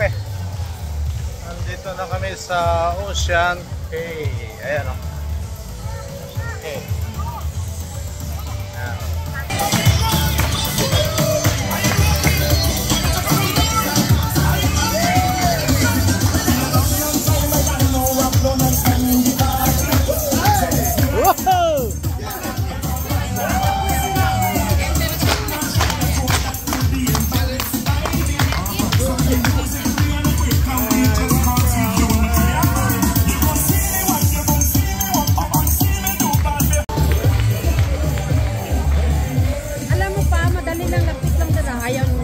Okay. Nandito na kami sa Ocean Cay. Ayan o. Ocean Cay. Ayan.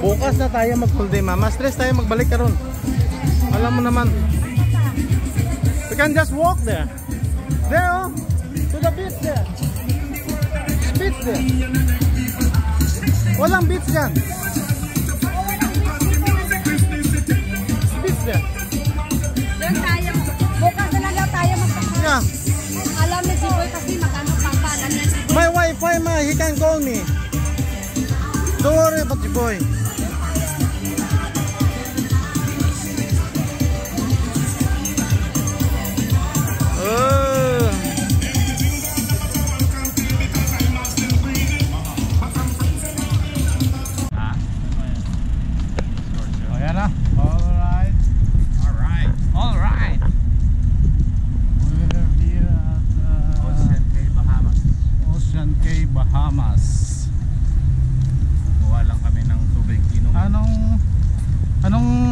Bukas na tayo mag full day mama. Stress tayo magbalik karon. Alam mo naman. We can just walk there. There oh. To the beach there. Beach there. Walang beach dyan. Beach there. Doon tayo. Bukas na lang tayo magpapalala. Yeah. Alam ni Jiboy kasi magkano pampalan niya. My wifi ma. He can call me. Don't worry about the boy.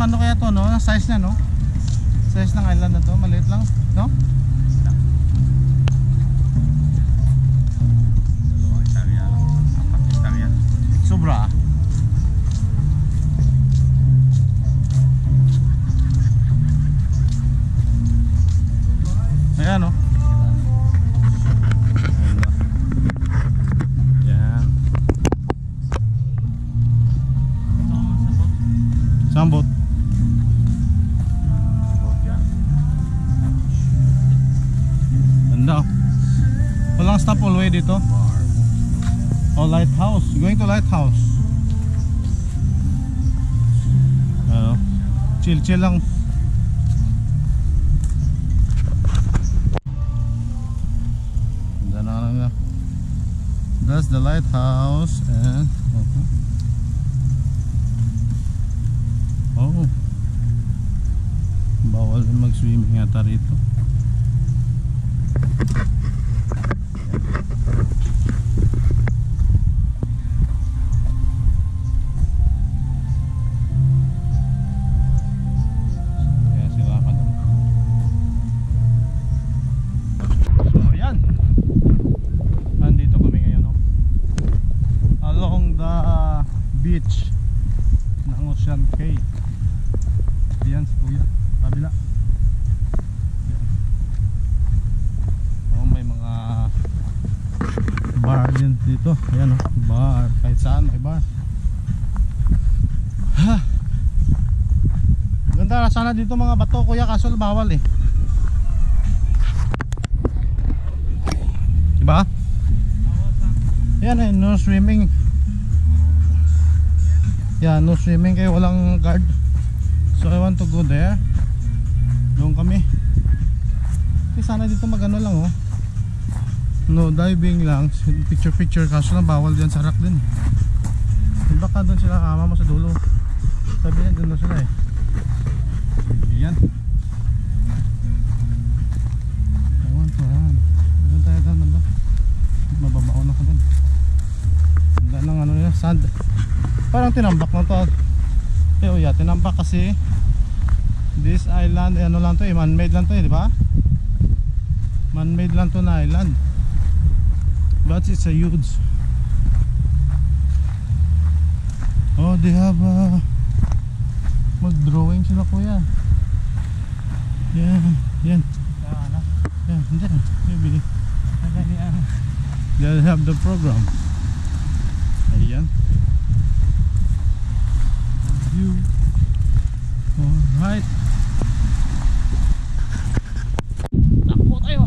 Ano kaya to, no? Size niya, no? Size ng island na to, maliit lang, no? Dalawang hektarya, 4 hektarya. Sobra. Ayan, no? Ayan. Sambot. Walang stop all way dito. Oh, lighthouse. Going to lighthouse. Chill lang. That's the lighthouse and oh, bawal mag-swimming yata rito. Beach ng Ocean Cay. Ayan si kuya, kabila. Ayan. Oh, may mga bar din dito. Ayan oh, bar, kahit saan may bar. Ha. Ganda sana dito mga bato kuya, kaso bawal eh. Diba? Ayan eh, no swimming. Yeah, no swimming kayo, walang guard. So I want to go there. Doon kami. Sana dito magano lang oh. No diving lang, picture kaso lang bawal diyan sa rock din. Baka doon sila kama mo sa dulo. Sabi niya doon na sila eh. Yan. I want to run. Doon tayo doon ba? Mababaon ako doon. Ganda ng ano nila, sand. Parang tinambak na to. Oh yeah, tinambak kasi this island, ano lang to eh, man-made lang to eh, di ba? Man-made lang to na island. But it's a huge. Oh, they have mag-drawing sila kuya. Yan, yan. Yan, hindi. Maybe. They have the program. Ayan. Alright. Takbo tayo.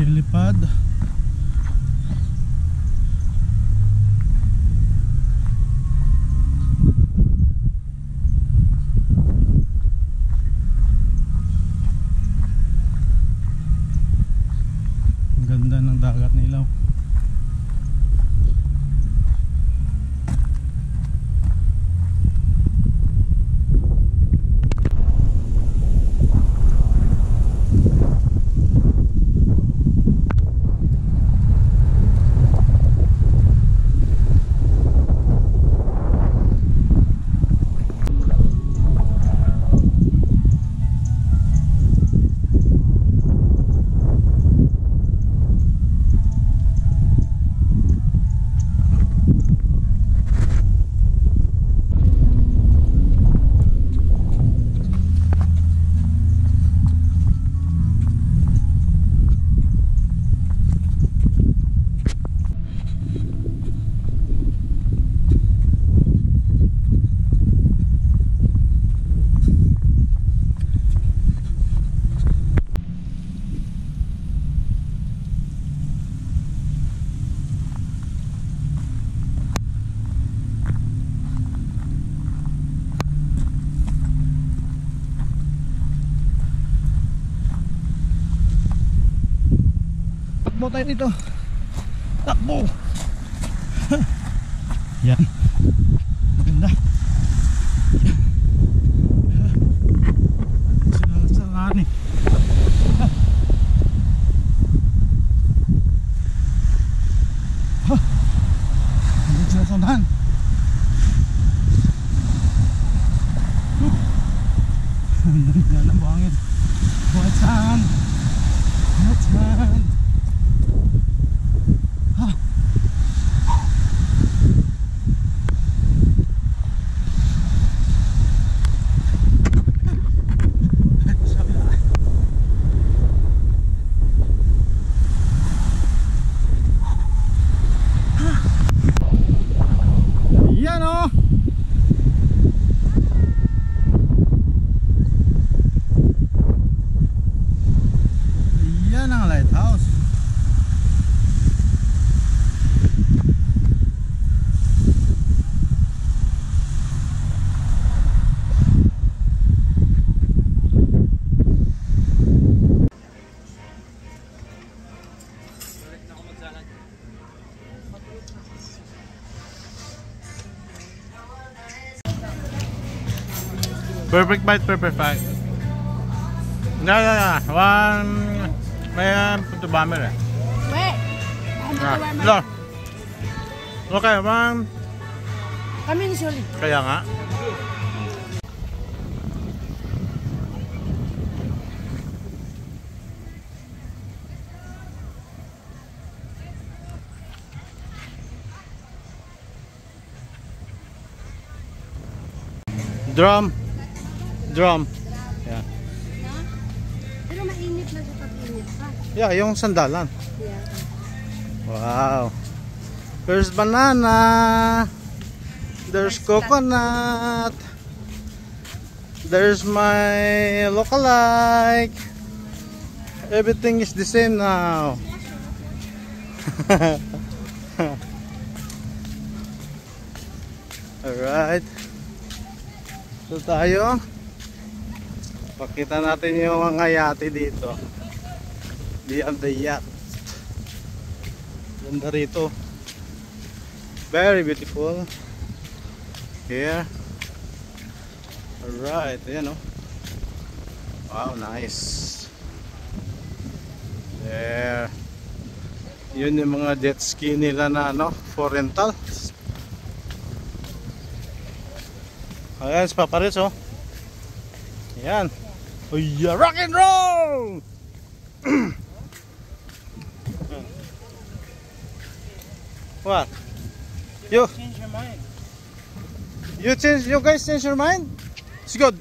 Helipad. Ang ganda ng dagat na ilaw. Takbo tayo dito. Takbo. Yan. Maganda. Sila eh. Hindi sila sanahan. Yan ang buhangin. White sand. White sand. Perfect bite, perfect bite. Yeah. One, may puto bummer eh. Wait. Lo. Okay, one. Kami ni Shirley. Kaya nga. Drum. Yeah. Pero mainit na sa pag-init pa. Yeah, yung sandalan. Yeah. Wow. There's banana. There's coconut. There's my lookalike. Everything is the same now. Alright. So tayo. Pakita natin yung mga yate dito. Beyond the yacht. Ganda rito. Very beautiful. Here. Alright, ayan o. Wow, nice. There. Yun yung mga jet ski nila na ano, for rental. Ayan, si Papa Ritz, oh. Ayan. Oh yeah, rock and roll! What? You change your mind. You guys change your mind? It's good.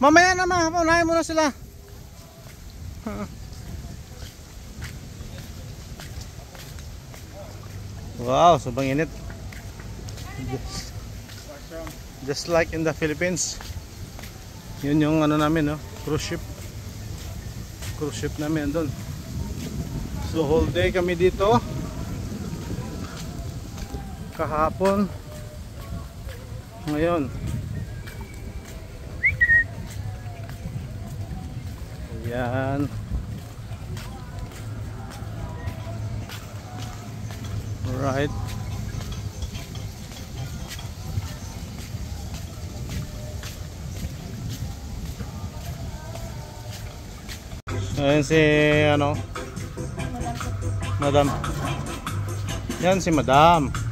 Mamaya naman, unahin mo na sila. Wow, sobrang init. Just like in the Philippines. Yun yung ano namin, no? Cruise ship namin doon. So whole day kami dito. Kahapon. Ngayon. Ayan. Alright. Ayan si ano? Madam. Yan si Madam.